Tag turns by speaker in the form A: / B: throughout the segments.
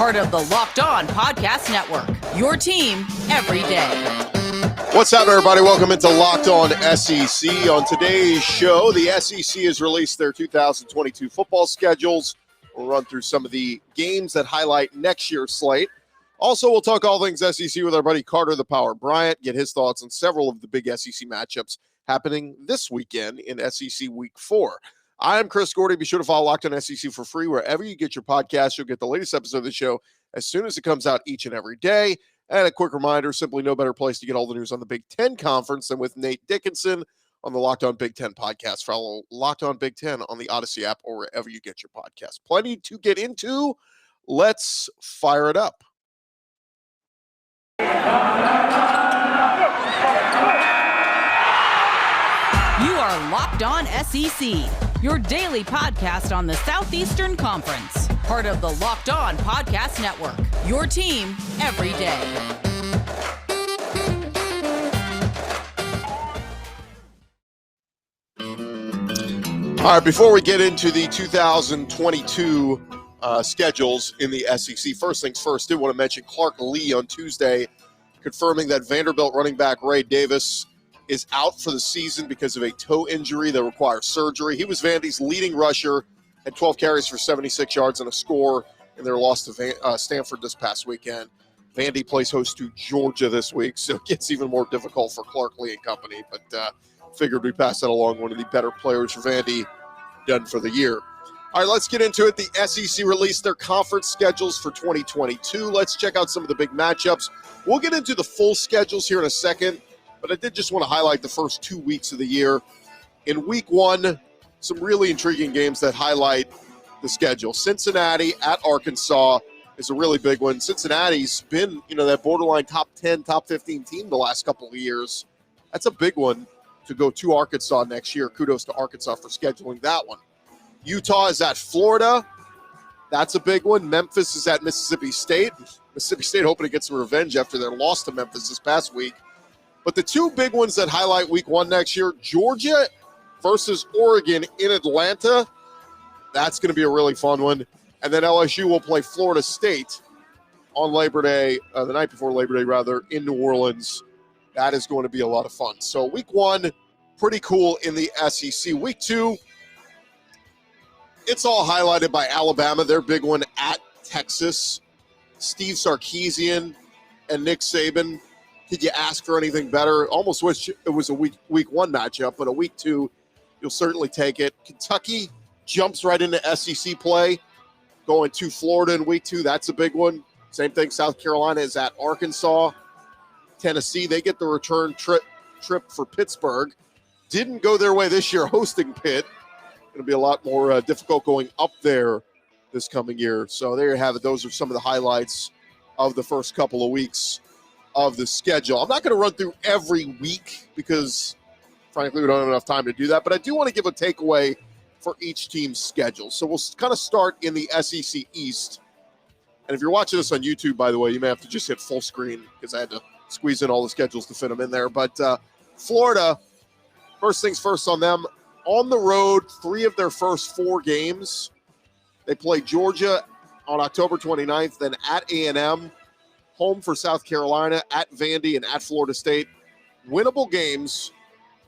A: Part of the Locked On Podcast Network, your team every day.
B: What's up, everybody? Welcome into Locked On SEC. On today's show, the SEC has released their 2022 football schedules. We'll run through some of the games that highlight next year's slate. Also, we'll talk all things SEC with our buddy Carter The Power Bryant, get his thoughts on several of the big SEC matchups happening this weekend in SEC Week 4. I'm Chris Gordy. Be sure to follow Locked On SEC for free wherever you get your podcast. You'll get the latest episode of the show as soon as it comes out each and every day. And a quick reminder, simply no better place to get all the news on the Big Ten Conference than with Nate Dickinson on the Locked On Big Ten podcast. Follow Locked On Big Ten on the Odyssey app or wherever you get your podcast. Plenty to get into. Let's fire it up.
A: You are Locked On SEC, your daily podcast on the Southeastern Conference. Part of the Locked On Podcast Network, your team every day.
B: All right, before we get into the 2022 schedules in the SEC, first things first, did want to mention Clark Lee on Tuesday confirming that Vanderbilt running back Ray Davis is out for the season because of a toe injury that requires surgery. He was Vandy's leading rusher, had 12 carries for 76 yards and a score in their loss to Stanford this past weekend. Vandy plays host to Georgia this week, so it gets even more difficult for Clark Lee and company, but figured we pass that along. One of the better players for Vandy done for the year. All right, let's get into it. The SEC released their conference schedules for 2022. Let's check out some of the big matchups. We'll get into the full schedules here in a second, but I did just want to highlight the first 2 weeks of the year. In week 1, some really intriguing games that highlight the schedule. Cincinnati at Arkansas is a really big one. Cincinnati's been, that borderline top 10, top 15 team the last couple of years. That's a big one to go to Arkansas next year. Kudos to Arkansas for scheduling that one. Utah is at Florida. That's a big one. Memphis is at Mississippi State. Mississippi State hoping to get some revenge after their loss to Memphis this past week. But the two big ones that highlight week 1 next year, Georgia versus Oregon in Atlanta. That's going to be a really fun one. And then LSU will play Florida State on Labor Day, the night before Labor Day, rather, in New Orleans. That is going to be a lot of fun. So week 1, pretty cool in the SEC. Week 2, it's all highlighted by Alabama. Their big one at Texas. Steve Sarkisian and Nick Saban. Could you ask for anything better? Almost wish it was a week 1 matchup, but a week 2, you'll certainly take it. Kentucky jumps right into SEC play, going to Florida in week 2. That's a big one. Same thing, South Carolina is at Arkansas. Tennessee, they get the return trip for Pittsburgh. Didn't go their way this year hosting Pitt. Going to be a lot more difficult going up there this coming year. So there you have it. Those are some of the highlights of the first couple of weeks of the schedule. I'm not going to run through every week because, frankly, we don't have enough time to do that. But I do want to give a takeaway for each team's schedule. So we'll kind of start in the SEC East. And if you're watching this on YouTube, by the way, you may have to just hit full screen because I had to squeeze in all the schedules to fit them in there. But Florida, first things first on them. On the road, 3 of their first 4 games. They play Georgia on October 29th, then at A&M. Home for South Carolina, at Vandy, and at Florida State. Winnable games,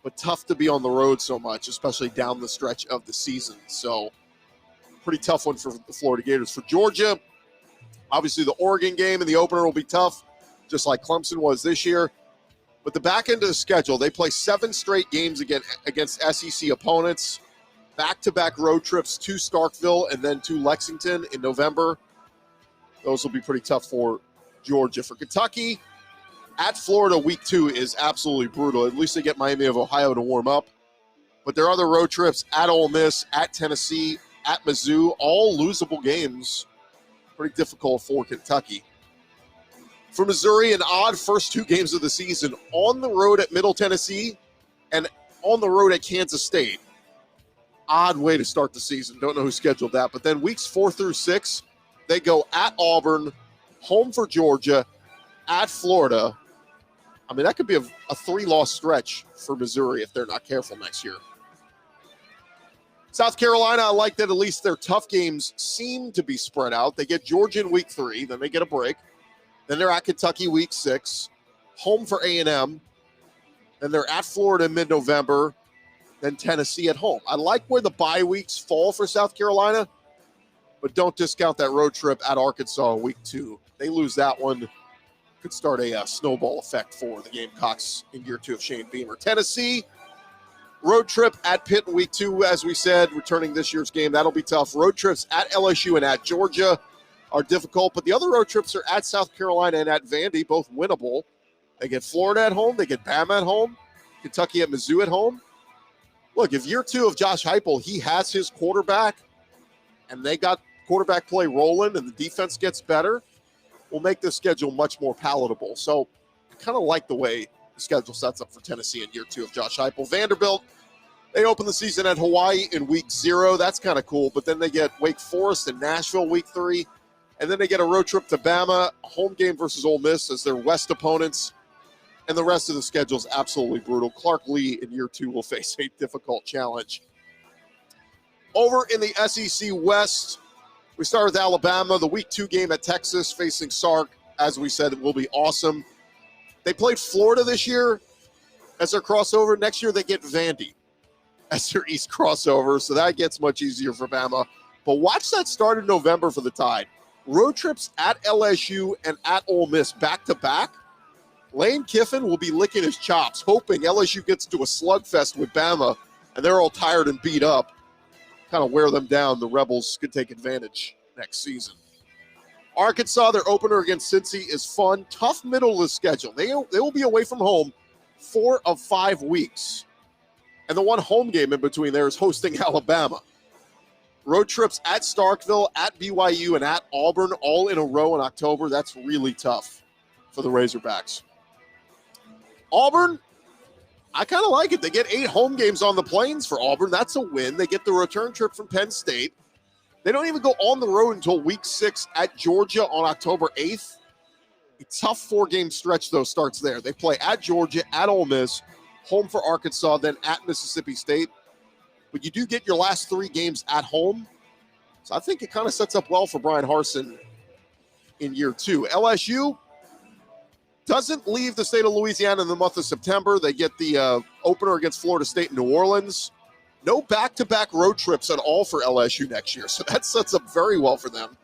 B: but tough to be on the road so much, especially down the stretch of the season. So, pretty tough one for the Florida Gators. For Georgia, obviously the Oregon game and the opener will be tough, just like Clemson was this year. But the back end of the schedule, they play 7 straight games against SEC opponents, back-to-back road trips to Starkville and then to Lexington in November. Those will be pretty tough for Georgia. For Kentucky, at Florida, week 2 is absolutely brutal. At least they get Miami of Ohio to warm up. But their other road trips at Ole Miss, at Tennessee, at Mizzou, all losable games. Pretty difficult for Kentucky. For Missouri, an odd first 2 games of the season, on the road at Middle Tennessee and on the road at Kansas State. Odd way to start the season. Don't know who scheduled that. But then weeks 4 through 6, they go at Auburn, home for Georgia, at Florida. I mean, that could be a 3-loss stretch for Missouri if they're not careful next year. South Carolina, I like that at least their tough games seem to be spread out. They get Georgia in week 3, then they get a break. Then they're at Kentucky week 6, home for A&M. Then they're at Florida in mid-November, then Tennessee at home. I like where the bye weeks fall for South Carolina, but don't discount that road trip at Arkansas in week 2. They lose that one, could start a snowball effect for the Gamecocks in year 2 of Shane Beamer. Tennessee, road trip at Pitt in week 2, as we said, returning this year's game. That'll be tough. Road trips at LSU and at Georgia are difficult, but the other road trips are at South Carolina and at Vandy, both winnable. They get Florida at home. They get Bama at home. Kentucky at Mizzou at home. Look, if year 2 of Josh Heupel, he has his quarterback, and they got quarterback play rolling, and the defense gets better, will make this schedule much more palatable. So I kind of like the way the schedule sets up for Tennessee in year 2 of Josh Heupel. Vanderbilt, they open the season at Hawaii in week 0. That's kind of cool. But then they get Wake Forest and Nashville week 3. And then they get a road trip to Bama, a home game versus Ole Miss as their West opponents. And the rest of the schedule is absolutely brutal. Clark Lee in year 2 will face a difficult challenge. Over in the SEC West, we start with Alabama. The week 2 game at Texas facing Sark, as we said, will be awesome. They played Florida this year as their crossover. Next year they get Vandy as their East crossover, so that gets much easier for Bama. But watch that start in November for the Tide. Road trips at LSU and at Ole Miss back-to-back. Lane Kiffin will be licking his chops, hoping LSU gets into a slugfest with Bama, and they're all tired and beat up. Kind of wear them down. The Rebels could take advantage next season. Arkansas, their opener against Cincy is fun. Tough middle of the schedule. They will be away from home 4 of 5 weeks. And the one home game in between there is hosting Alabama. Road trips at Starkville, at BYU, and at Auburn all in a row in October. That's really tough for the Razorbacks. Auburn, I kind of like it. They get 8 home games on the Plains for Auburn. That's a win. They get the return trip from Penn State. They don't even go on the road until week 6 at Georgia on October 8th. A tough 4-game stretch, though, starts there. They play at Georgia, at Ole Miss, home for Arkansas, then at Mississippi State. But you do get your last 3 games at home. So I think it kind of sets up well for Brian Harsin in year 2. LSU doesn't leave the state of Louisiana in the month of September. They get the opener against Florida State in New Orleans. No back-to-back road trips at all for LSU next year, so that sets up very well for them.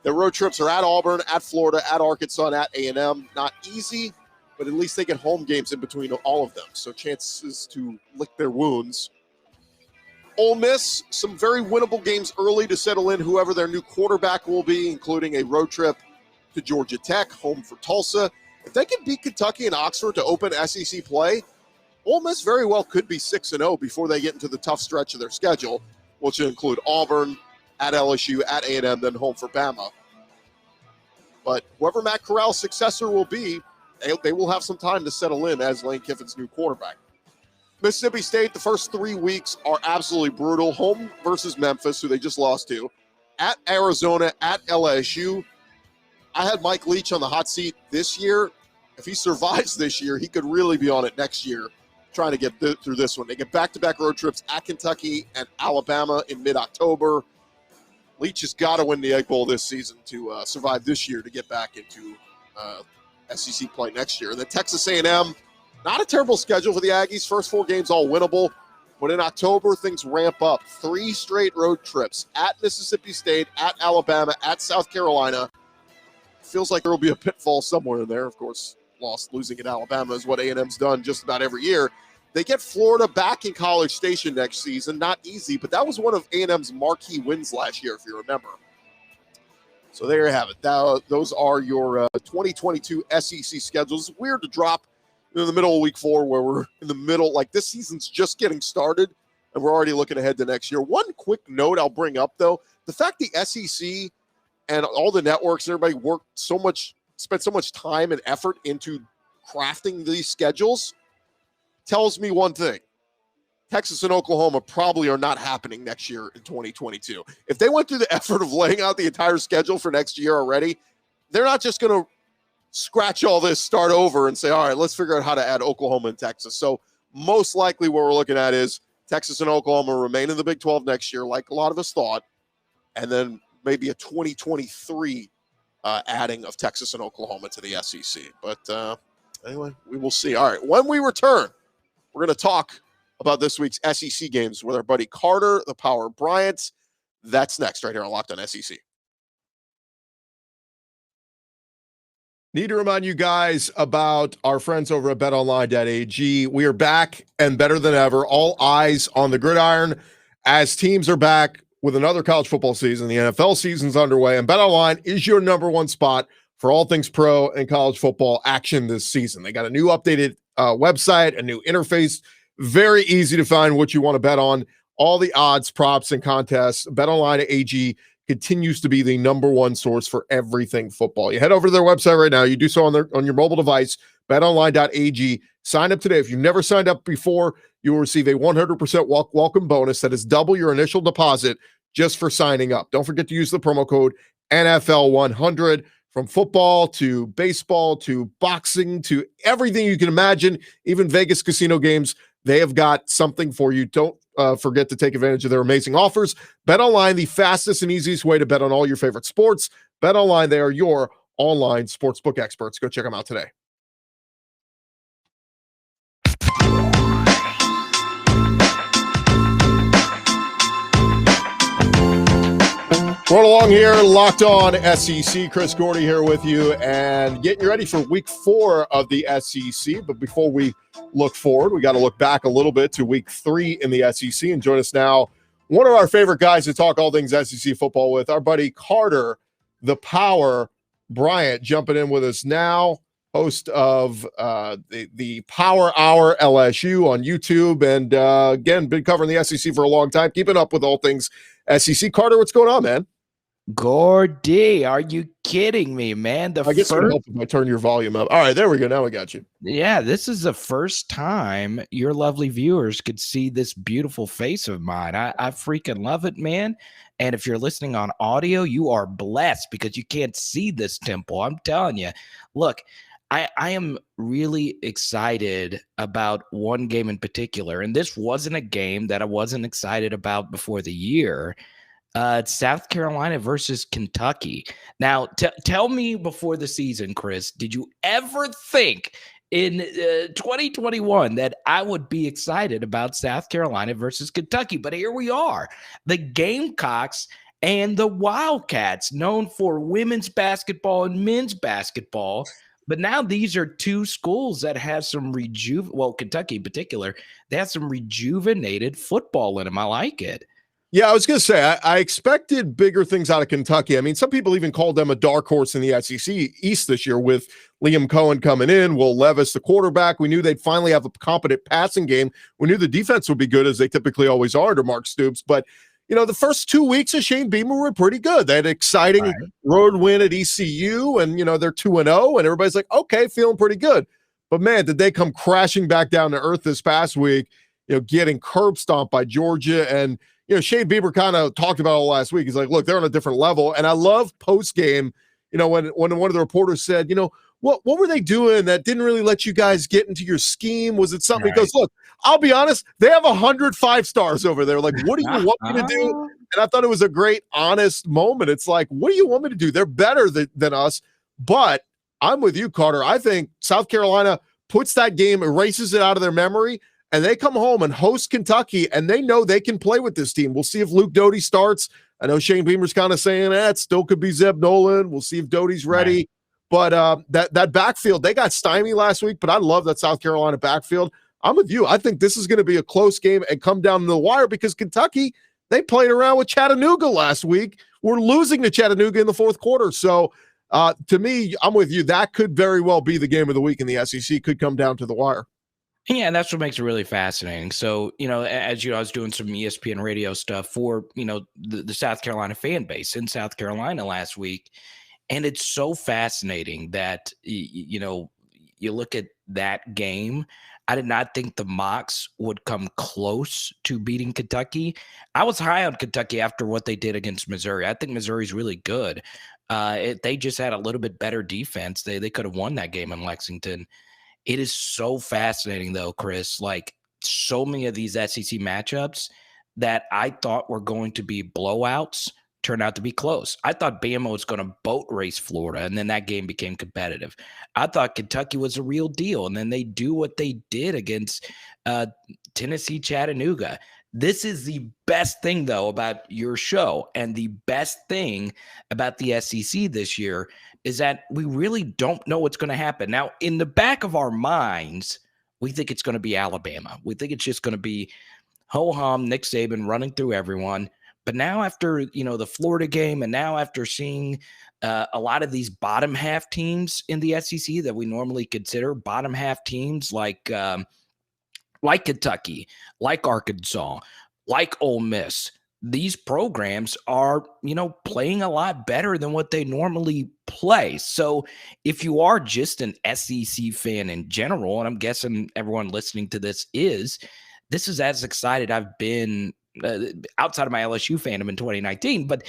B: Their road trips are at Auburn, at Florida, at Arkansas, and at A&M. Not easy, but at least they get home games in between all of them, so chances to lick their wounds. Ole Miss, some very winnable games early to settle in whoever their new quarterback will be, including a road trip to Georgia Tech, home for Tulsa. If they can beat Kentucky and Oxford to open SEC play, Ole Miss very well could be 6-0 before they get into the tough stretch of their schedule, which will include Auburn, at LSU, at A&M, then home for Bama. But whoever Matt Corral's successor will be, they will have some time to settle in as Lane Kiffin's new quarterback. Mississippi State, the first 3 weeks are absolutely brutal. Home versus Memphis, who they just lost to. At Arizona, at LSU. I had Mike Leach on the hot seat this year. If he survives this year, he could really be on it next year, trying to get through this one. They get back-to-back road trips at Kentucky and Alabama in mid-October. Leach has got to win the Egg Bowl this season to survive this year to get back into SEC play next year. And then Texas A&M, not a terrible schedule for the Aggies. First 4 games all winnable. But in October, things ramp up. 3 straight road trips at Mississippi State, at Alabama, at South Carolina. Feels like there will be a pitfall somewhere in there. Of course, losing at Alabama is what A&M's done just about every year. They get Florida back in College Station next season. Not easy, but that was one of A&M's marquee wins last year, if you remember. So there you have it. Those are your 2022 SEC schedules. It's weird to drop in the middle of week 4 where we're in the middle. Like, this season's just getting started, and we're already looking ahead to next year. One quick note I'll bring up, though. The fact the SEC and all the networks and everybody spent so much time and effort into crafting these schedules tells me one thing. Texas and Oklahoma probably are not happening next year in 2022. If they went through the effort of laying out the entire schedule for next year already, they're not just going to scratch all this, start over, and say, all right, let's figure out how to add Oklahoma and Texas. So most likely what we're looking at is Texas and Oklahoma remain in the Big 12 next year, like a lot of us thought, and then maybe a 2023 adding of Texas and Oklahoma to the SEC. But anyway, we will see. All right, when we return, we're going to talk about this week's SEC games with our buddy Carter The Power Bryant. That's next right here on Locked On SEC. Need to remind you guys about our friends over at BetOnline.ag. We are back and better than ever. All eyes on the gridiron as teams are back with another college football season. The NFL season's underway, and BetOnline is your number one spot for all things pro and college football action this season. They got a new updated website, a new interface. Very easy to find what you want to bet on. All the odds, props, and contests. BetOnline.ag continues to be the number one source for everything football. You head over to their website right now. You do so on your mobile device, betonline.ag. Sign up today. If you've never signed up before, you will receive a 100% welcome bonus that is double your initial deposit just for signing up. Don't forget to use the promo code NFL100. From football to baseball to boxing to everything you can imagine, even Vegas casino games, they have got something for you. Don't forget to take advantage of their amazing offers. BetOnline, the fastest and easiest way to bet on all your favorite sports. BetOnline, they are your online sportsbook experts. Go check them out today. Rolling along here, Locked On SEC. Chris Gordy here with you and getting you ready for week 4 of the SEC. But before we look forward, we got to look back a little bit to week 3 in the SEC. And join us now, one of our favorite guys to talk all things SEC football with, our buddy Carter The Power Bryant, jumping in with us now, host of the Power Hour LSU on YouTube. And again, been covering the SEC for a long time, keeping up with all things SEC. Carter, what's going on, man?
C: Gordy, are you kidding me, man?
B: I guess it would help if I turn your volume up. All right, there we go. Now we got you.
C: Yeah, this is the first time your lovely viewers could see this beautiful face of mine. I freaking love it, man. And if you're listening on audio, you are blessed because you can't see this temple. I'm telling you. Look, I am really excited about one game in particular, and this wasn't a game that I wasn't excited about before the year. It's South Carolina versus Kentucky. Now, tell me before the season, Chris, did you ever think in 2021 that I would be excited about South Carolina versus Kentucky? But here we are, the Gamecocks and the Wildcats, known for women's basketball and men's basketball. But now these are two schools that have some Kentucky in particular, they have some rejuvenated football in them. I like it.
B: Yeah, I was going to say, I expected bigger things out of Kentucky. I mean, some people even called them a dark horse in the SEC East this year with Liam Cohen coming in, Will Levis, the quarterback. We knew they'd finally have a competent passing game. We knew the defense would be good, as they typically always are under Mark Stoops. But, the first 2 weeks of Shane Beamer were pretty good. They had an exciting road win at ECU, and, they're 2-0, and everybody's like, okay, feeling pretty good. But, man, did they come crashing back down to earth this past week, getting curb stomped by Georgia. And, Shane Beamer kind of talked about it all last week. He's like, look, they're on a different level. And I love post-game, when one of the reporters said, what were they doing that didn't really let you guys get into your scheme? Was it something? Right. He goes, look, I'll be honest, they have 100 5-stars over there. Like, what do you want me to do? And I thought it was a great, honest moment. It's like, what do you want me to do? They're better than us. But I'm with you, Carter. I think South Carolina puts that game, erases it out of their memory, and they come home and host Kentucky, and they know they can play with this team. We'll see if Luke Doty starts. I know Shane Beamer's kind of saying it still could be Zeb Nolan. We'll see if Doty's ready. Right. But that backfield, they got stymied last week, but I love that South Carolina backfield. I'm with you. I think this is going to be a close game and come down to the wire because Kentucky, they played around with Chattanooga last week. We're losing to Chattanooga in the fourth quarter. So to me, I'm with you. That could very well be the game of the week in the SEC. Could come down to the wire.
C: Yeah, and that's what makes it really fascinating. So, as I was doing some ESPN radio stuff for, the South Carolina fan base in South Carolina last week. And it's so fascinating that, you look at that game. I did not think the Mocs would come close to beating Kentucky. I was high on Kentucky after what they did against Missouri. I think Missouri's really good. They just had a little bit better defense. They could have won that game in Lexington. It is so fascinating, though, Chris. Like, so many of these SEC matchups that I thought were going to be blowouts turned out to be close. I thought Bama was going to boat race Florida, and then that game became competitive. I thought Kentucky was a real deal, and then they do what they did against Tennessee Chattanooga. This is the best thing, though, about your show, and the best thing about the SEC this year is that we really don't know what's going to happen. Now, in the back of our minds, we think it's going to be Alabama. We think it's just going to be ho-hum, Nick Saban running through everyone. But now after, the Florida game, and now after seeing a lot of these bottom half teams in the SEC that we normally consider bottom half teams like Kentucky, like Arkansas, like Ole Miss, these programs are, playing a lot better than what they normally play. So if you are just an SEC fan in general, and I'm guessing everyone listening to this is as excited I've been outside of my LSU fandom in 2019, but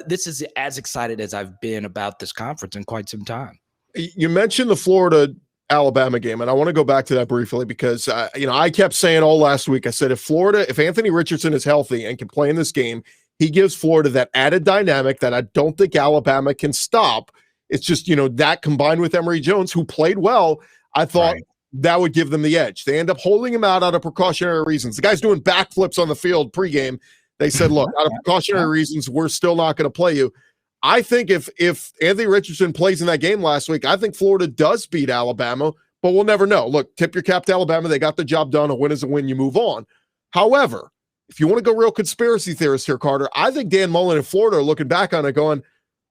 C: this is as excited as I've been about this conference in quite some time.
B: You mentioned the Florida-Alabama game, and I want to go back to that briefly because, I kept saying all last week, I said, if Anthony Richardson is healthy and can play in this game, he gives Florida that added dynamic that I don't think Alabama can stop. It's just, that combined with Emory Jones, who played well, I thought that would give them the edge. They end up holding him out of precautionary reasons. The guy's doing backflips on the field pregame. They said, look, out of precautionary reasons, we're still not going to play you. I think if Anthony Richardson plays in that game last week, I think Florida does beat Alabama, but we'll never know. Look, tip your cap to Alabama. They got the job done. A win is a win. You move on. However, if you want to go real conspiracy theorist here, Carter, I think Dan Mullen in Florida are looking back on it going,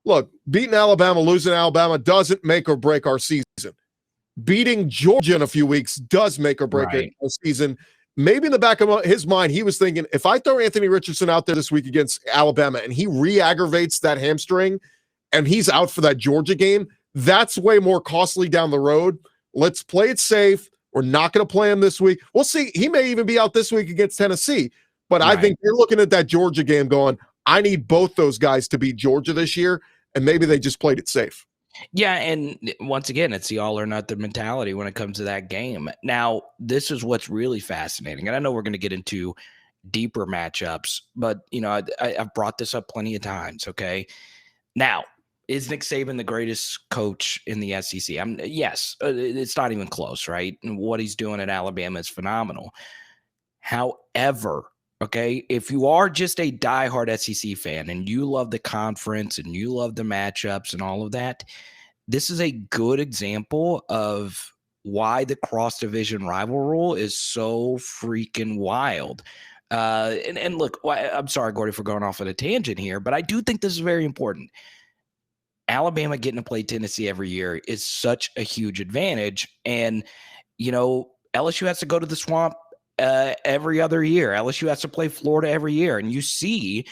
B: look, beating Alabama, losing Alabama doesn't make or break our season. Beating Georgia in a few weeks does make or break a season. Maybe in the back of his mind, he was thinking, if I throw Anthony Richardson out there this week against Alabama and he re-aggravates that hamstring and he's out for that Georgia game, that's way more costly down the road. Let's play it safe. We're not going to play him this week. We'll see. He may even be out this week against Tennessee. But I think you're looking at that Georgia game going, I need both those guys to beat Georgia this year, and maybe they just played it safe.
C: Yeah, and once again, it's the all or nothing mentality when it comes to that game. Now, this is what's really fascinating, and I know we're going to get into deeper matchups, but, I've brought this up plenty of times, okay? Now, is Nick Saban the greatest coach in the SEC? Yes, it's not even close, right? And what he's doing at Alabama is phenomenal. However, okay, if you are just a diehard SEC fan and you love the conference and you love the matchups and all of that, this is a good example of why the cross-division rival rule is so freaking wild. And look, I'm sorry, Gordy, for going off on a tangent here, but I do think this is very important. Alabama getting to play Tennessee every year is such a huge advantage. And, LSU has to go to the Swamp every other year. LSU has to play Florida every year. And you see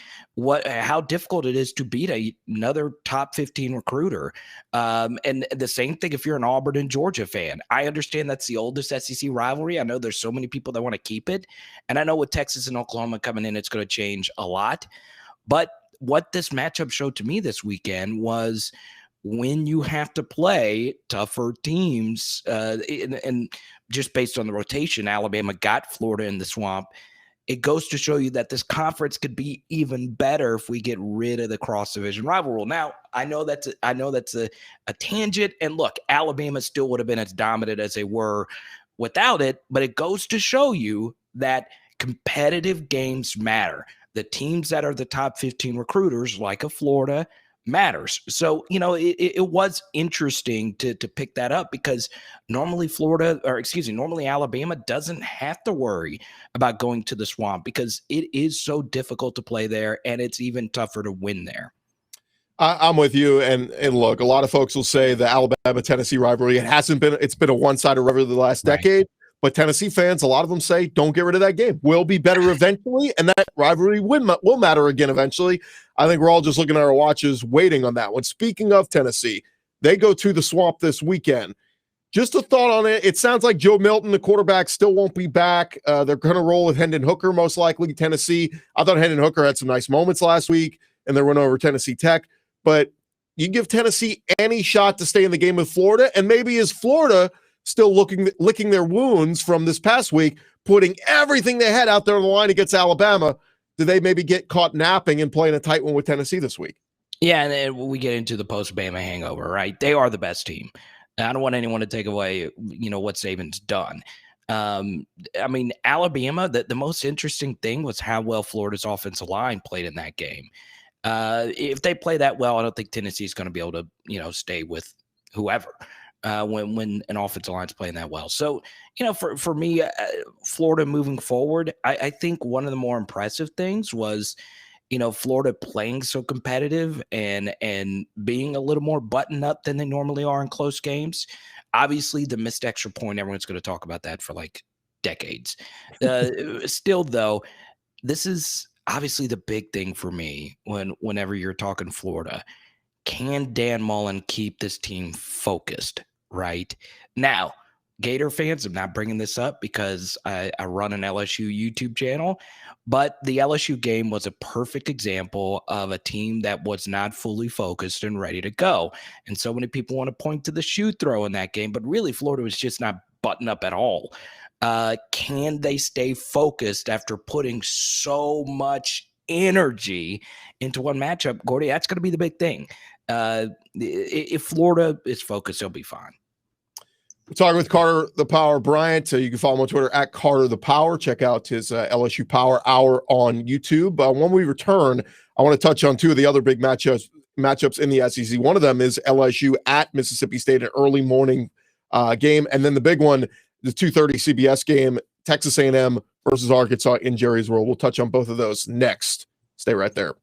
C: how difficult it is to beat another top 15 recruiter. And the same thing if you're an Auburn and Georgia fan. I understand that's the oldest SEC rivalry. I know there's so many people that want to keep it. And I know with Texas and Oklahoma coming in, it's going to change a lot. But what this matchup showed to me this weekend was when you have to play tougher teams, and just based on the rotation, Alabama got Florida in the Swamp. It goes to show you that this conference could be even better if we get rid of the cross-division rival rule. Now, I know that's a tangent, and look, Alabama still would have been as dominant as they were without it, but it goes to show you that competitive games matter. The teams that are the top 15 recruiters, like a Florida, matters. So, it was interesting to pick that up because normally Alabama doesn't have to worry about going to the Swamp because it is so difficult to play there and it's even tougher to win there.
B: I'm with you. And look, a lot of folks will say the Alabama-Tennessee rivalry, it's been a one-sided rivalry the last decade. But Tennessee fans, a lot of them say, don't get rid of that game. We'll be better eventually, and that rivalry will matter again eventually. I think we're all just looking at our watches waiting on that one. Speaking of Tennessee, they go to the Swamp this weekend. Just a thought on it. It sounds like Joe Milton, the quarterback, still won't be back. They're going to roll with Hendon Hooker, most likely, Tennessee. I thought Hendon Hooker had some nice moments last week, and they went over Tennessee Tech. But you give Tennessee any shot to stay in the game with Florida, and maybe is Florida still licking their wounds from this past week, putting everything they had out there on the line against Alabama. Do they maybe get caught napping and playing a tight one with Tennessee this week?
C: Yeah, and then we get into the post-Bama hangover, right? They are the best team. I don't want anyone to take away, what Saban's done. I mean, Alabama, the most interesting thing was how well Florida's offensive line played in that game. If they play that well, I don't think Tennessee's going to be able to, stay with whoever when an offensive line's playing that well. So, for me, Florida moving forward, I think one of the more impressive things was, Florida playing so competitive and being a little more buttoned up than they normally are in close games. Obviously, the missed extra point, everyone's going to talk about that for like decades. Still, though, this is obviously the big thing for me whenever you're talking Florida. Can Dan Mullen keep this team focused, right? Now, Gator fans, I'm not bringing this up because I run an LSU YouTube channel, but the LSU game was a perfect example of a team that was not fully focused and ready to go. And so many people want to point to the shoe throw in that game, but really Florida was just not buttoned up at all. Can they stay focused after putting so much energy into one matchup? Gordy, that's going to be the big thing. If Florida is focused, they'll be fine.
B: We're talking with Carter The Power Bryant. You can follow him on Twitter at Carter The Power. Check out his LSU Power Hour on YouTube. When we return, I want to touch on two of the other big matchups in the SEC. One of them is LSU at Mississippi State, an early morning game. And then the big one, the 2:30 CBS game, Texas A&M versus Arkansas in Jerry's World. We'll touch on both of those next. Stay right there.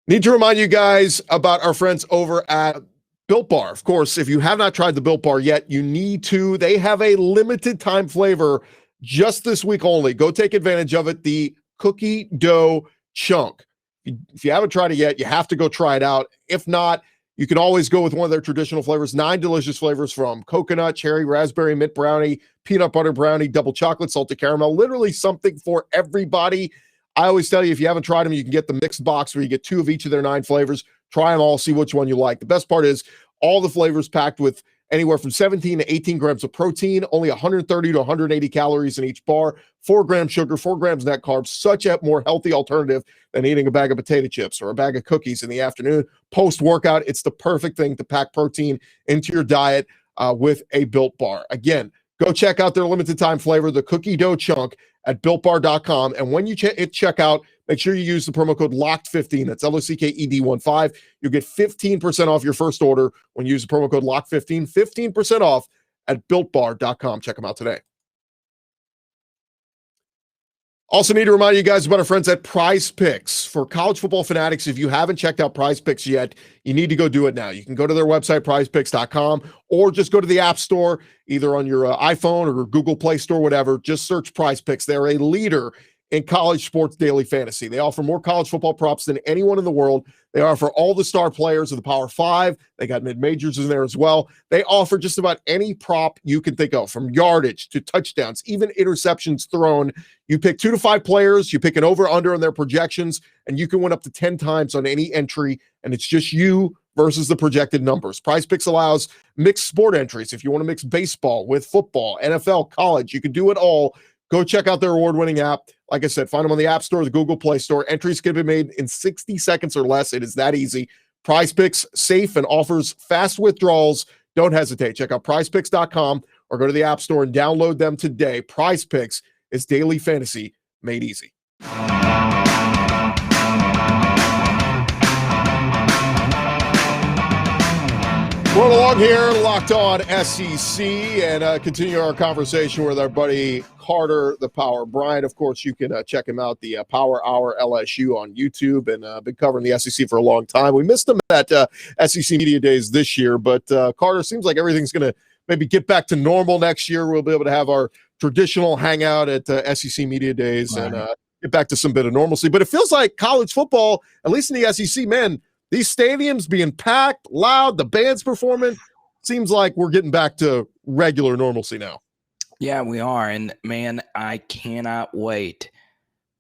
B: Need to remind you guys about our friends over at Built Bar. Of course, if you have not tried the Built Bar yet, you need to. They have a limited time flavor just this week only. Go take advantage of it. The cookie dough chunk. If you haven't tried it yet, you have to go try it out. If not, you can always go with one of their traditional flavors. 9 delicious flavors from coconut, cherry, raspberry, mint brownie, peanut butter brownie, double chocolate, salted caramel. Literally something for everybody. I always tell you, if you haven't tried them, you can get the mixed box where you get 2 of each of their 9 flavors. Try them all, see which one you like. The best part is all the flavors packed with anywhere from 17 to 18 grams of protein, only 130 to 180 calories in each bar, 4 grams sugar, 4 grams net carbs, such a more healthy alternative than eating a bag of potato chips or a bag of cookies in the afternoon. Post-workout, it's the perfect thing to pack protein into your diet with a Built Bar. Again, go check out their limited time flavor, the cookie dough chunk, at BuiltBar.com. And when you hit checkout, make sure you use the promo code LOCKED15. That's LOCKED15. You'll get 15% off your first order when you use the promo code LOCKED15. 15% off at BuiltBar.com. Check them out today. Also need to remind you guys about our friends at Prize Picks. For college football fanatics, if you haven't checked out Prize Picks yet, you need to go do it now. You can go to their website, prizepicks.com, or just go to the App Store, either on your iPhone or Google Play Store, whatever. Just search Prize Picks. They're a leader in college sports daily fantasy. They offer more college football props than anyone in the world. They offer all the star players of the Power 5. They got mid-majors in there as well. They offer just about any prop you can think of, from yardage to touchdowns, even interceptions thrown. You pick 2 to 5 players, you pick an over-under on their projections, and you can win up to 10 times on any entry, and it's just you versus the projected numbers. Prize Picks allows mixed sport entries. If you want to mix baseball with football, NFL, college, you can do it all. Go check out their award-winning app. Like I said, find them on the App Store, the Google Play Store. Entries can be made in 60 seconds or less. It is that easy. Prize Picks, safe and offers fast withdrawals. Don't hesitate. Check out prizepicks.com or go to the App Store and download them today. Prize Picks is daily fantasy made easy. Rolling along here, Locked On SEC, and continue our conversation with our buddy Carter The Power Bryant. Of course, you can check him out, the Power Hour LSU on YouTube, and been covering the SEC for a long time. We missed him at SEC Media Days this year, but Carter, seems like everything's going to maybe get back to normal next year. We'll be able to have our traditional hangout at SEC Media Days and get back to some bit of normalcy. But it feels like college football, at least in the SEC, man, these stadiums being packed, loud, the band's performing, seems like we're getting back to regular normalcy now.
C: Yeah, we are. And, man, I cannot wait.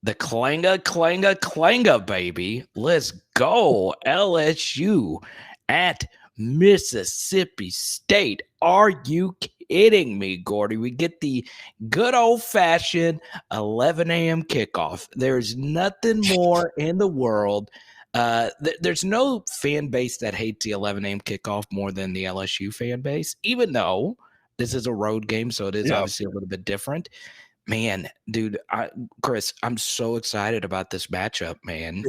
C: The clanga, baby. Let's go. LSU at Mississippi State. Are you kidding me, Gordy? We get the good old-fashioned 11 a.m. kickoff. There's nothing more in the world. There's no fan base that hates the 11 a.m. kickoff more than the LSU fan base, even though this is a road game, so it is obviously a little bit different. Man, dude, Chris, I'm so excited about this matchup, man.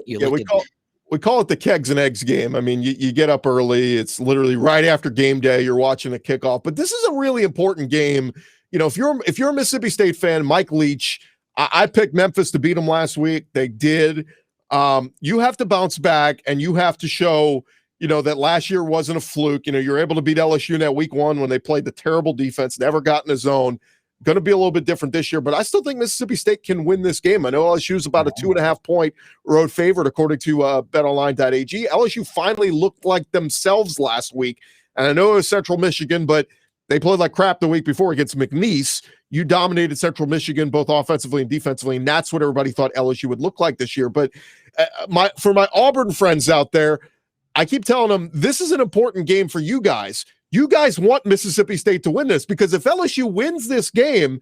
D: We call it the kegs and eggs game. I mean, you get up early. It's literally right after game day. You're watching a kickoff. But this is a really important game. You know, if you're a Mississippi State fan, Mike Leach, I picked Memphis to beat them last week. They did. You have to bounce back, and you have to show, you know, that last year wasn't a fluke. You know, you're able to beat LSU in that week one when they played the terrible defense, never got in the zone. Going to be a little bit different this year, but I still think Mississippi State can win this game. I know LSU is about a 2.5-point road favorite, according to BetOnline.ag. LSU finally looked like themselves last week, and I know it was Central Michigan, but they played like crap the week before against McNeese. You dominated Central Michigan both offensively and defensively, and that's what everybody thought LSU would look like this year. But for my Auburn friends out there, I keep telling them this is an important game for you guys. You guys want Mississippi State to win this, because if LSU wins this game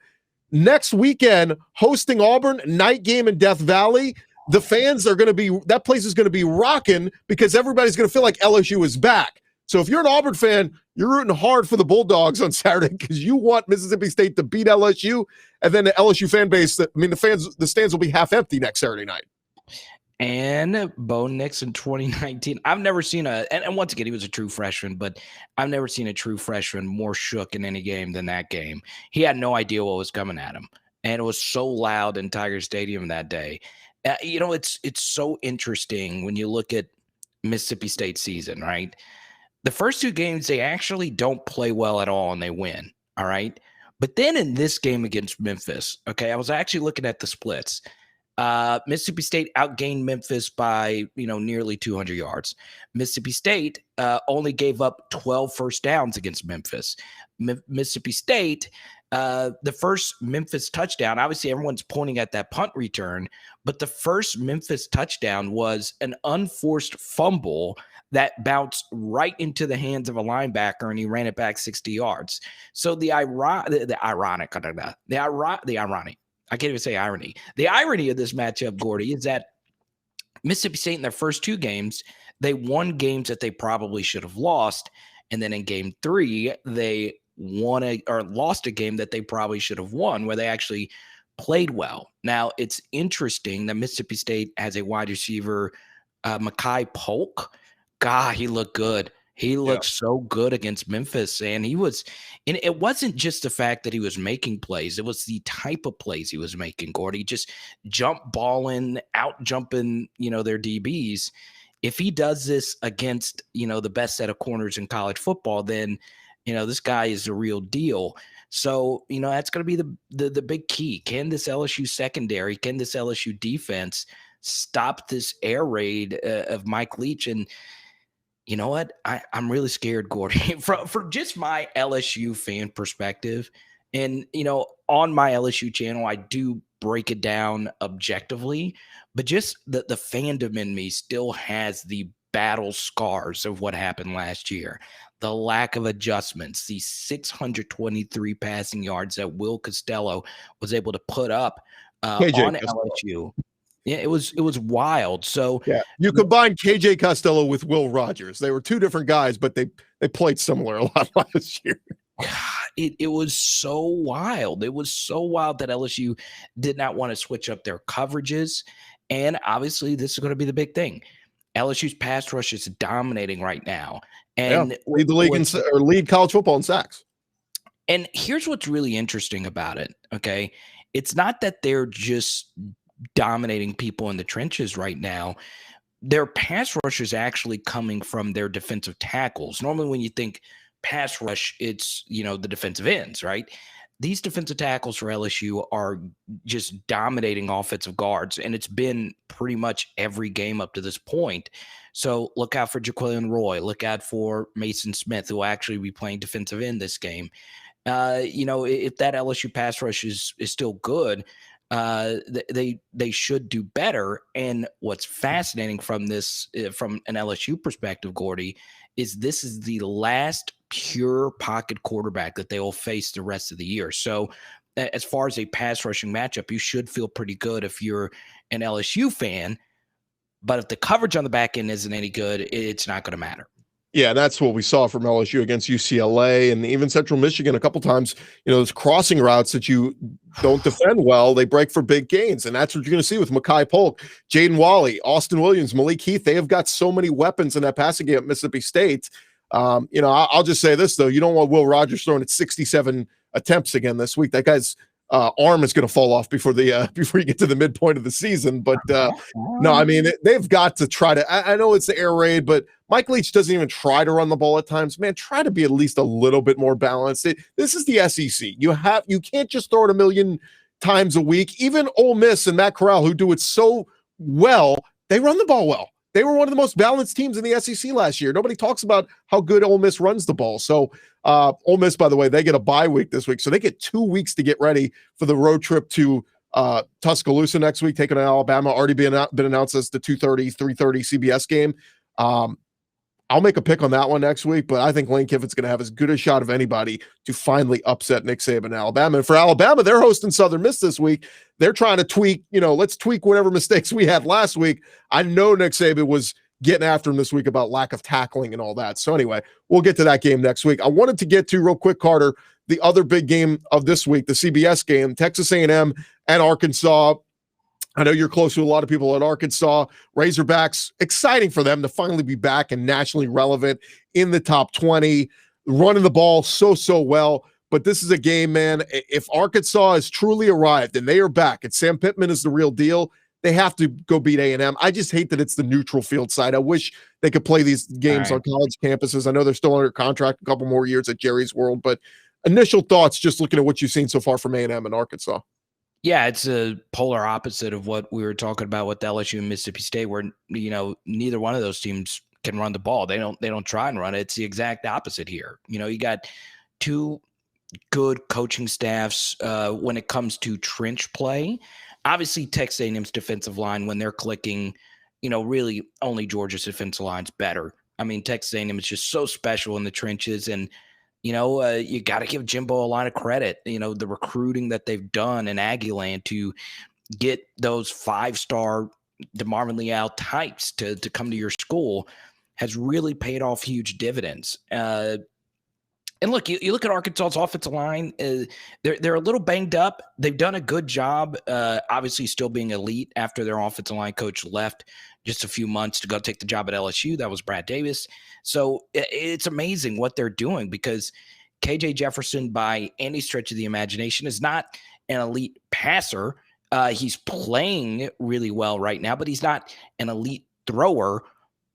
D: next weekend, hosting Auburn, night game in Death Valley, the fans are going to be, that place is going to be rocking, because everybody's going to feel like LSU is back. So if you're an Auburn fan, you're rooting hard for the Bulldogs on Saturday, because you want Mississippi State to beat LSU, and then the LSU fan base, the stands will be half empty next Saturday night.
C: And Bo Nix in 2019. I've never seen and once again, he was a true freshman, but I've never seen a true freshman more shook in any game than that game. He had no idea what was coming at him. And it was so loud in Tiger Stadium that day. You know, it's so interesting when you look at Mississippi State season, right? The first two games, they actually don't play well at all, and they win, all right? But then in this game against Memphis, okay, I was actually looking at the splits. Mississippi State outgained Memphis by, nearly 200 yards. Mississippi State only gave up 12 first downs against Memphis. Mississippi State, the first Memphis touchdown, obviously everyone's pointing at that punt return, but the first Memphis touchdown was an unforced fumble that bounced right into the hands of a linebacker, and he ran it back 60 yards. So the ironic, I can't even say irony. The irony of this matchup, Gordy, is that Mississippi State in their first two games, they won games that they probably should have lost. And then in game 3, they lost a game that they probably should have won, where they actually played well. Now, it's interesting that Mississippi State has a wide receiver, Mekhi Polk. God, he looked good. He looked so good against Memphis, and it wasn't just the fact that he was making plays. It was the type of plays he was making, Gordy. Just jump balling, out jumping, their DBs. If he does this against, the best set of corners in college football, then, this guy is the real deal. So, that's going to be the big key. Can this LSU secondary, can this LSU defense stop this air raid of Mike Leach? And you know what? I'm really scared, Gordy, for just my LSU fan perspective. And, on my LSU channel, I do break it down objectively, but just the fandom in me still has the battle scars of what happened last year. The lack of adjustments, the 623 passing yards that Will Costello was able to put up on LSU. Yeah, it was wild. So
D: yeah, you combine KJ Costello with Will Rogers. They were two different guys, but they played similar a lot last year.
C: It was so wild. It was so wild that LSU did not want to switch up their coverages. And obviously, this is going to be the big thing. LSU's pass rush is dominating right now. And
D: lead the league lead college football in sacks.
C: And here's what's really interesting about it. Okay. It's not that they're just dominating people in the trenches right now. Their pass rush is actually coming from their defensive tackles. Normally when you think pass rush, it's, the defensive ends, right? These defensive tackles for LSU are just dominating offensive guards, and it's been pretty much every game up to this point. So look out for Jaquelin Roy. Look out for Mason Smith, who will actually be playing defensive end this game. If that LSU pass rush is still good, they should do better. And what's fascinating from this, from an LSU perspective, Gordy, is this is the last pure pocket quarterback that they will face the rest of the year. So as far as a pass rushing matchup, you should feel pretty good if you're an LSU fan. But if the coverage on the back end isn't any good, it's not going to matter.
D: Yeah, that's what we saw from LSU against UCLA and even Central Michigan a couple times. Those crossing routes that you don't defend well, they break for big gains. And that's what you're going to see with Mekhi Polk, Jaden Walley, Austin Williams, Malik Heath. They have got so many weapons in that passing game at Mississippi State. I'll just say this, though. You don't want Will Rogers throwing at 67 attempts again this week. That guy's arm is going to fall off before you get to the midpoint of the season. But no, I mean, they've got to try to. I know it's the air raid, but Mike Leach doesn't even try to run the ball at times. Man, try to be at least a little bit more balanced. This is the SEC. You can't just throw it a million times a week. Even Ole Miss and Matt Corral, who do it so well, they run the ball well. They were one of the most balanced teams in the SEC last year. Nobody talks about how good Ole Miss runs the ball. So Ole Miss, by the way, they get a bye week this week. So they get 2 weeks to get ready for the road trip to Tuscaloosa next week, taking on Alabama. Already been announced as the 2:30, 3:30 CBS game. I'll make a pick on that one next week, but I think Lane Kiffin's going to have as good a shot of anybody to finally upset Nick Saban in Alabama. And for Alabama, they're hosting Southern Miss this week. They're trying to tweak, let's tweak whatever mistakes we had last week. I know Nick Saban was getting after him this week about lack of tackling and all that. So anyway, we'll get to that game next week. I wanted to get to real quick, Carter, the other big game of this week, the CBS game, Texas A&M and Arkansas. I know you're close to a lot of people at Arkansas. Razorbacks, exciting for them to finally be back and nationally relevant in the top 20, running the ball so well. But this is a game, man. If Arkansas has truly arrived and they are back and Sam Pittman is the real deal, they have to go beat A&M. I just hate that it's the neutral field side. I wish they could play these games on college campuses. I know they're still under contract a couple more years at Jerry's World, but initial thoughts just looking at what you've seen so far from A&M and Arkansas.
C: Yeah, it's a polar opposite of what we were talking about with LSU and Mississippi State, where neither one of those teams can run the ball. They don't try and run it. It's the exact opposite here. You got two good coaching staffs when it comes to trench play. Obviously, Texas A&M's defensive line, when they're clicking, really only Georgia's defensive line's better. I mean, Texas A&M is just so special in the trenches, and you got to give Jimbo a lot of credit. The recruiting that they've done in Aggieland to get those 5-star DeMarvin Leal types to come to your school has really paid off huge dividends. And look, you look at Arkansas's offensive line, they're a little banged up. They've done a good job, obviously still being elite after their offensive line coach left just a few months to go take the job at LSU. That was Brad Davis. So it's amazing what they're doing, because KJ Jefferson, by any stretch of the imagination, is not an elite passer. He's playing really well right now, but he's not an elite thrower.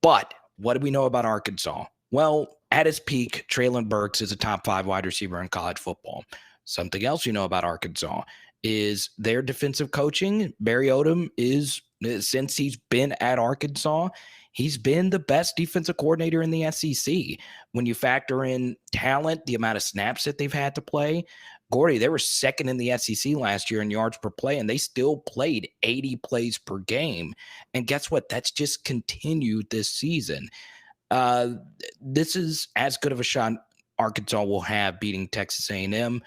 C: But what do we know about Arkansas? Well, at his peak, Traylon Burks is a top 5 wide receiver in college football. Something else you know about Arkansas is their defensive coaching. Barry Odom is, since he's been at Arkansas, he's been the best defensive coordinator in the SEC. When you factor in talent, the amount of snaps that they've had to play, Gordy, they were second in the SEC last year in yards per play, and they still played 80 plays per game. And guess what? That's just continued this season. This is as good of a shot Arkansas will have beating Texas A&M,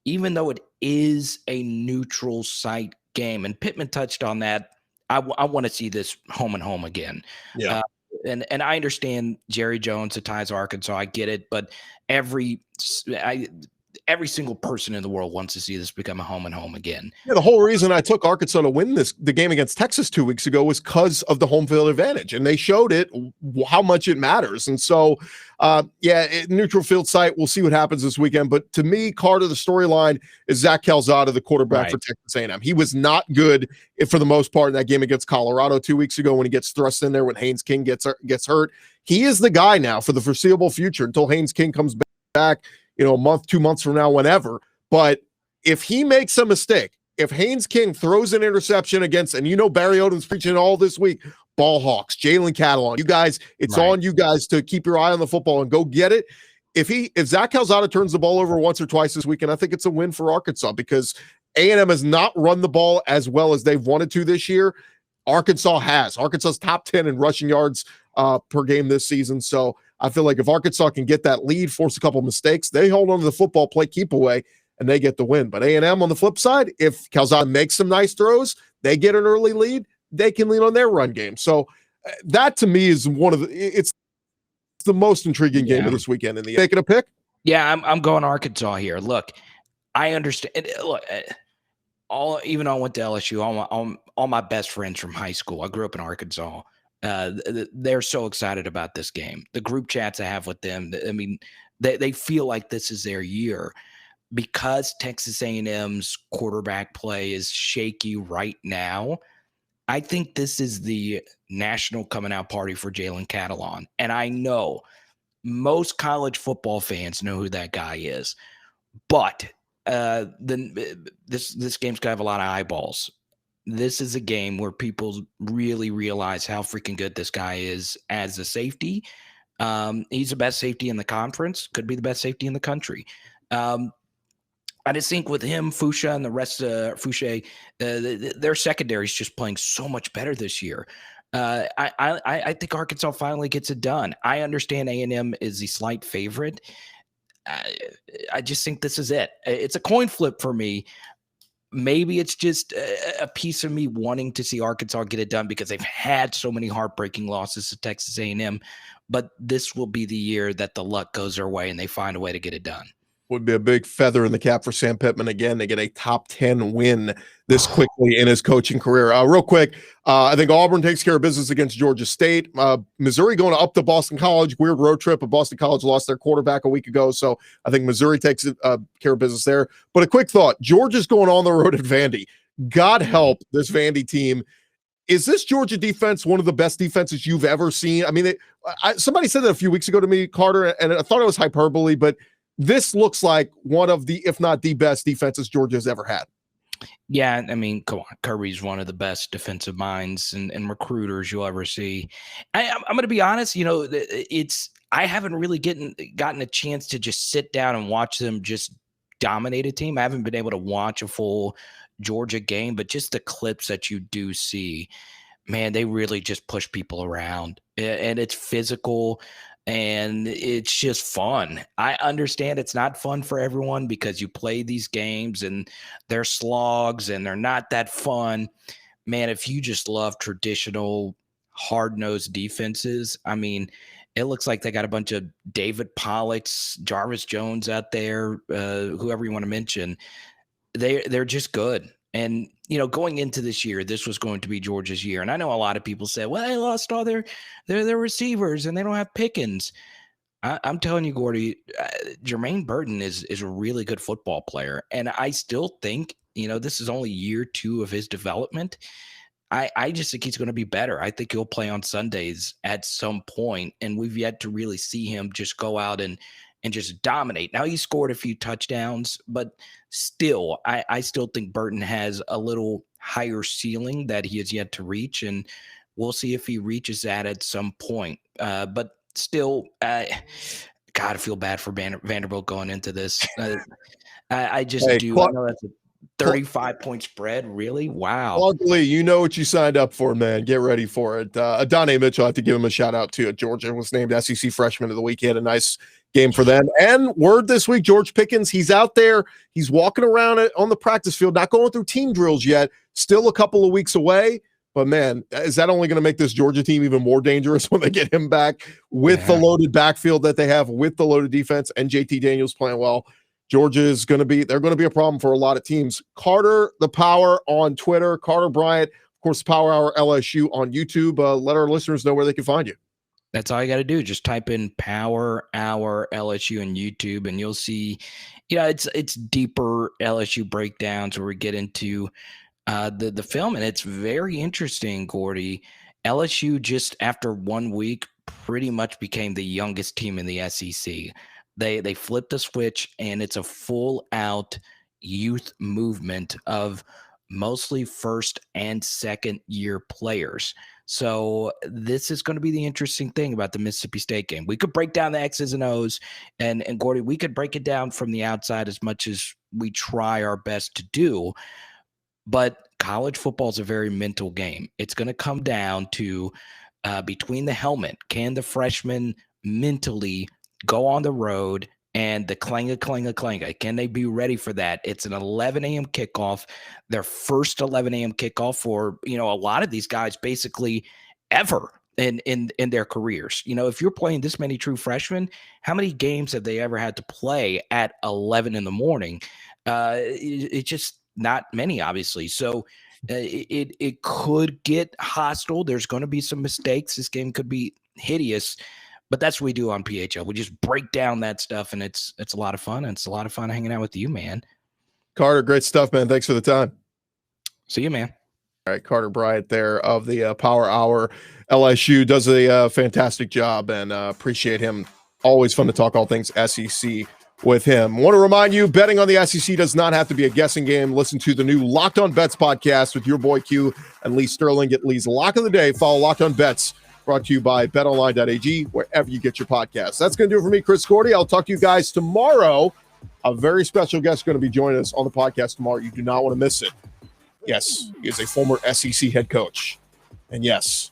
C: even though it is a neutral site game. And Pittman touched on that. I want to see this home and home again.
D: Yeah.
C: And I understand Jerry Jones ties Arkansas. I get it, but every single person in the world wants to see this become a home and home again.
D: Yeah, the whole reason I took Arkansas to win the game against Texas 2 weeks ago was because of the home field advantage, and they showed it how much it matters. And so, neutral field site. We'll see what happens this weekend. But to me, Carter, the storyline is Zach Calzada, the quarterback for Texas A&M. He was not good for the most part in that game against Colorado 2 weeks ago when he gets thrust in there when Haynes King gets hurt. He is the guy now for the foreseeable future until Haynes King comes back. A month, 2 months from now, whenever. But if he makes a mistake, if Haynes King throws an interception against, and Barry Odom's preaching all this week, ball hawks, Jalen Catalon, you guys, it's on you guys to keep your eye on the football and go get it. If Zach Calzada turns the ball over once or twice this weekend, I think it's a win for Arkansas, because A&M has not run the ball as well as they've wanted to this year. Arkansas has. Arkansas's top 10 in rushing yards per game this season. So I feel like if Arkansas can get that lead, force a couple mistakes, they hold on to the football, play keep away, and they get the win. But A&M on the flip side, if Calzada makes some nice throws, they get an early lead, they can lean on their run game. So that to me is it's the most intriguing game of this weekend in the taking a pick.
C: Yeah, I'm going Arkansas here. Look, I understand. Look, even though I went to LSU, all my best friends from high school, I grew up in Arkansas. They're so excited about this game. The group chats I have with them, I mean, they feel like this is their year. Because Texas A&M's quarterback play is shaky right now, I think this is the national coming out party for Jalen Catalon. And I know most college football fans know who that guy is. But this game's going to have a lot of eyeballs. This is a game where people really realize how freaking good this guy is as a safety. He's the best safety in the conference, could be the best safety in the country. I just think with him, Foucha, and the rest of Fouché, their secondary is just playing so much better this year. I think Arkansas finally gets it done. I understand A&M is the slight favorite. I just think this is it. It's a coin flip for me. Maybe it's just a piece of me wanting to see Arkansas get it done because they've had so many heartbreaking losses to Texas A&M. But this will be the year that the luck goes their way and they find a way to get it done.
D: Would be a big feather in the cap for Sam Pittman again to get a top 10 win this quickly in his coaching career. Real quick, I think Auburn takes care of business against Georgia State. Missouri going up to Boston College, weird road trip, but Boston College lost their quarterback a week ago, so I think Missouri takes care of business there. But a quick thought, Georgia's going on the road at Vandy. God help this Vandy team. Is this Georgia defense one of the best defenses you've ever seen? I mean, somebody said that a few weeks ago to me, Carter, and I thought it was hyperbole, but this looks like one of the, if not the best defenses Georgia's ever had.
C: Yeah, I mean, come on. Kirby's one of the best defensive minds and recruiters you'll ever see. I'm going to be honest, I haven't really gotten a chance to just sit down and watch them just dominate a team. I haven't been able to watch a full Georgia game, but just the clips that you do see, man, they really just push people around, and it's physical. And it's just fun. I understand it's not fun for everyone because you play these games and they're slogs and they're not that fun. Man, if you just love traditional hard-nosed defenses, I mean, it looks like they got a bunch of David Pollocks, Jarvis Jones out there, whoever you want to mention. They're just good. And, going into this year, this was going to be Georgia's year. And I know a lot of people say, well, they lost all their receivers and they don't have Pickens. I'm telling you, Gordy, Jermaine Burton is a really good football player. And I still think, this is only year 2 of his development. I just think he's going to be better. I think he'll play on Sundays at some point, and we've yet to really see him just go out and just dominate. Now, he scored a few touchdowns, but still, I still think Burton has a little higher ceiling that he has yet to reach, and we'll see if he reaches that at some point. But still, God, I feel bad for Vanderbilt going into this. I just do. I know that's a 35-point spread, really? Wow.
D: Luckily, you know what you signed up for, man. Get ready for it. Adonai Mitchell, I have to give him a shout out too. Georgia was named SEC Freshman of the Week. He had a nice game for them. And word this week, George Pickens, he's out there. He's walking around on the practice field, not going through team drills yet. Still a couple of weeks away. But, man, is that only going to make this Georgia team even more dangerous when they get him back with the loaded backfield that they have, with the loaded defense, and JT Daniels playing well? Georgia is going to be a problem for a lot of teams. Carter the Power on Twitter, Carter Bryant, of course, Power Hour LSU on YouTube. Let our listeners know where they can find you.
C: That's all you got to do. Just type in Power Hour LSU on YouTube, and you'll see, it's deeper LSU breakdowns where we get into the film, and it's very interesting, Gordy. LSU just after 1 week pretty much became the youngest team in the SEC. They flipped the switch, and it's a full-out youth movement of mostly first and second year players. So this is going to be the interesting thing about the Mississippi State game. We could break down the X's and O's, and Gordy, we could break it down from the outside as much as we try our best to do. But college football is a very mental game. It's going to come down to between the helmet. Can the freshman mentally go on the road and the clinga. Can they be ready for that? It's an 11 a.m. kickoff, their first 11 a.m. kickoff for, a lot of these guys basically ever in their careers. If you're playing this many true freshmen, how many games have they ever had to play at 11 in the morning? It's just not many, obviously. So it could get hostile. There's going to be some mistakes. This game could be hideous. But that's what we do on PHL. We just break down that stuff, and it's a lot of fun. And it's a lot of fun hanging out with you, man.
D: Carter, great stuff, man. Thanks for the time.
C: See you, man.
D: All right, Carter Bryant there of the Power Hour. LSU does a fantastic job, and appreciate him. Always fun to talk all things SEC with him. Want to remind you, betting on the SEC does not have to be a guessing game. Listen to the new Locked On Bets podcast with your boy Q and Lee Sterling. Get Lee's Lock of the Day. Follow Locked On Bets, brought to you by BetOnline.ag, wherever you get your podcasts. That's going to do it for me, Chris Cordy. I'll talk to you guys tomorrow. A very special guest going to be joining us on the podcast tomorrow. You do not want to miss it. Yes, he is a former SEC head coach. And yes,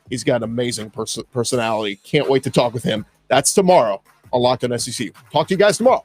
D: he's got an amazing personality. Can't wait to talk with him. That's tomorrow on Locked On SEC. Talk to you guys tomorrow.